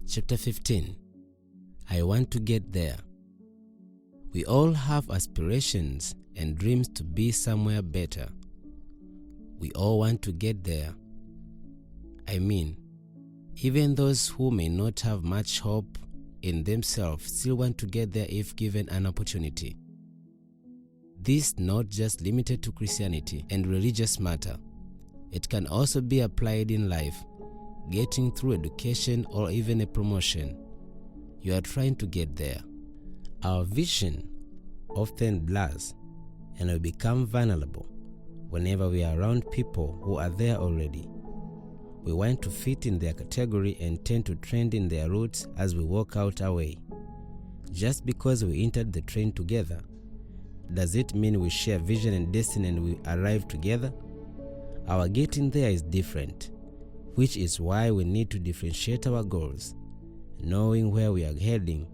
Chapter 15. I want to get there. We all have aspirations and dreams to be somewhere better. We all want to get there. I mean, even those who may not have much hope in themselves still want to get there if given an opportunity. This not just limited to Christianity and religious matter. It can also be applied in life, getting through education or even a promotion. You are trying to get there. Our vision often blurs and we become vulnerable whenever we are around people who are there already. We want to fit in their category and tend to trend in their routes as we walk out our way. Just because we entered the train together, does it mean we share vision and destiny and we arrive together? Our getting there is different, which is why we need to differentiate our goals, knowing where we are heading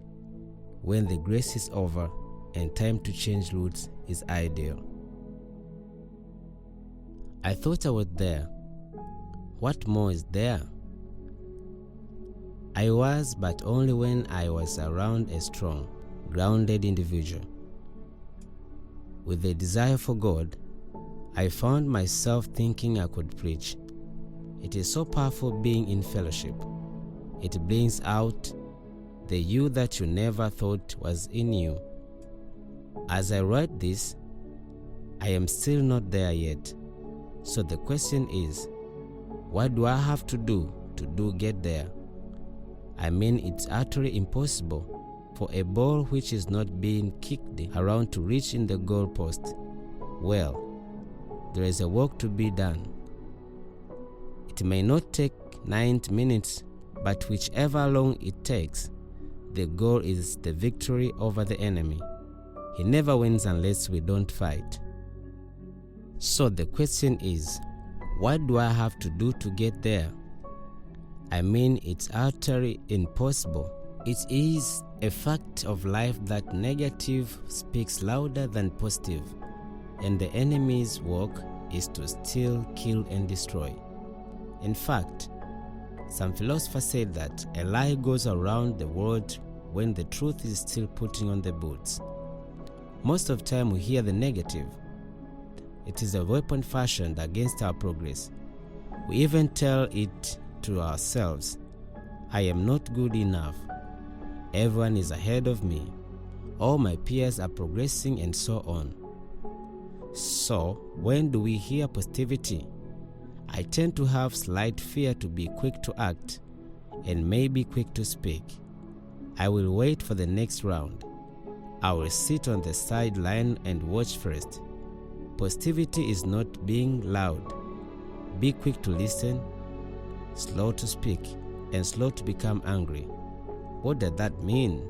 when the grace is over and time to change routes is ideal. I thought I was there. What more is there? I was, but only when I was around a strong, grounded individual. With a desire for God, I found myself thinking I could preach. It is so powerful being in fellowship. It brings out the you that you never thought was in you. As I write this, I am still not there yet. So the question is, what do I have to do get there? I mean, it's utterly impossible for a ball which is not being kicked around to reach in the goal post. Well, there is a work to be done. It may not take 90 minutes, but whichever long it takes, the goal is the victory over the enemy. He never wins unless we don't fight. So the question is, what do I have to do to get there? I mean, it's utterly impossible. It is a fact of life that negative speaks louder than positive, and the enemy's work is to steal, kill, and destroy. In fact, some philosophers said that a lie goes around the world when the truth is still putting on the boots. Most of the time we hear the negative. It is a weapon fashioned against our progress. We even tell it to ourselves, I am not good enough. Everyone is ahead of me. All my peers are progressing and so on. So, when do we hear positivity? I tend to have slight fear to be quick to act and maybe quick to speak. I will wait for the next round. I will sit on the sideline and watch first. Positivity is not being loud. Be quick to listen, slow to speak, and slow to become angry. What does that mean?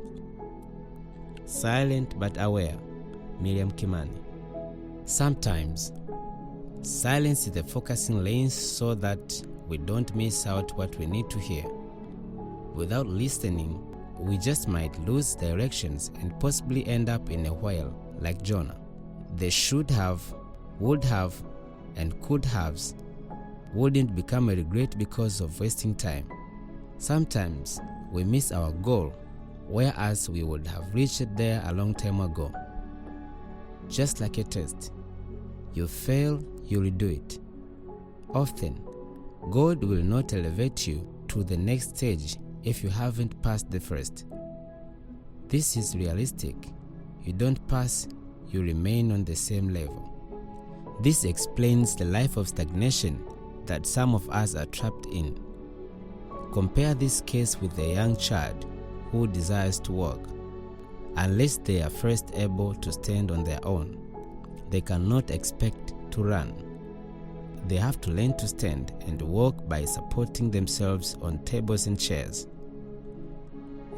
Silent but aware. Miriam Kimani. Sometimes, silence is the focusing lens so that we don't miss out what we need to hear. Without listening, we just might lose directions and possibly end up in a whale like Jonah. The should have, would have, and could haves wouldn't become a regret because of wasting time. Sometimes we miss our goal, whereas we would have reached there a long time ago. Just like a test. You fail, you redo it. Often, God will not elevate you to the next stage if you haven't passed the first. This is realistic. You don't pass, you remain on the same level. This explains the life of stagnation that some of us are trapped in. Compare this case with a young child who desires to walk. Unless they are first able to stand on their own, they cannot expect to run. They have to learn to stand and walk by supporting themselves on tables and chairs.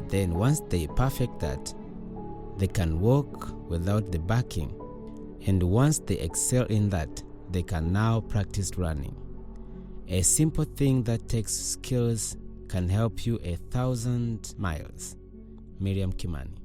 Then once they perfect that, they can walk without the backing. And once they excel in that, they can now practice running. A simple thing that takes skills can help you 1,000 miles. Miriam Kimani.